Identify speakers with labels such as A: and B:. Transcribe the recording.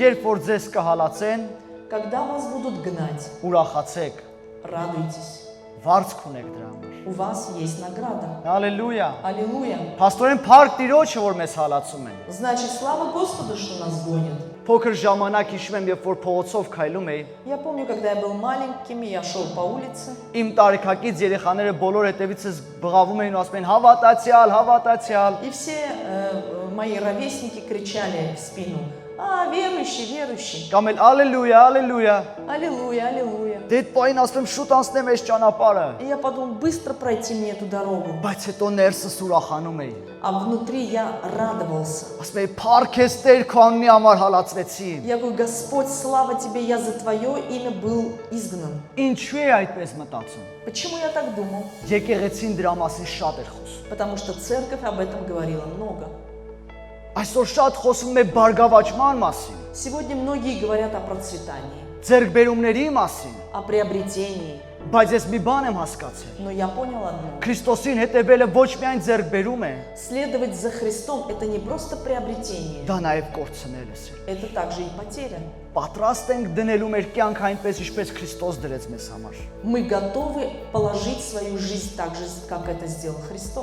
A: երբ որ ձեզ կհալածեն,
B: Когда вас будут гнать,
A: ուրախացեք,
B: радуйтесь.
A: վարձք ունեք դրա համար։
B: У вас есть награда.
A: Հալելույա։
B: Аллилуйя.
A: Փաստորեն փառք Տիրոջը, որ մեզ հալածում են։
B: Значит, слава Господу, что нас гонят.
A: Փոքր ժամանակ հիշում եմ, երբ որ փողոցով քայլում էի,
B: Я помню, когда я был маленьким, и я шел по улице.
A: իմ տարիքակից երեխաները բոլոր հետևիցս բղավում էին ու ասում էին հավատացյալ, հավատացյալ։
B: И все мои ровесники кричали в спину: «А, верующий, верующий!
A: Կամ էլ ալելույա, ալելույա։
B: Аллилуйя, аллилуйя!»
A: Դե այդ պահին ասում եմ շուտ անցնեմ այս ճանապարհը,
B: И я подумал, быстро пройти мне эту дорогу.
A: բայց հետո ներսս ուրախանում էի։
B: А внутри я радовался.
A: Ասում էի փառք ես Տեր քո անունի համար հալածվեցի։
B: Я говорю: Господь, слава тебе, я за твое имя был изгнан.
A: Ինչու է այդպես մտածում։
B: Почему я так думал?
A: Եկեղեցին դրա մասին շատ էր խոսում։
B: Потому что церковь об этом говорила много.
A: Այսօր շատ խոսում է բարգավաճման մասին,
B: Сегодня многие говорят о процветании,
A: ձեռքբերումների մասին,
B: о приобретении.
A: բայց ես մի բան եմ հասկացել։
B: Но я понял одно.
A: Քրիստոսին հետևելը ոչ միայն ձեռքբերում է,
B: Следовать за Христом – это не просто приобретение,
A: դա նաև կորցնելս է։
B: это также и потеря.
A: Պատրաստ ենք դնելու մեր կյանք այնպես, ինչպես Քրիստոս դրեց մեզ համար։
B: Мы готовы положить свою жизнь так же, как это сделал Христос.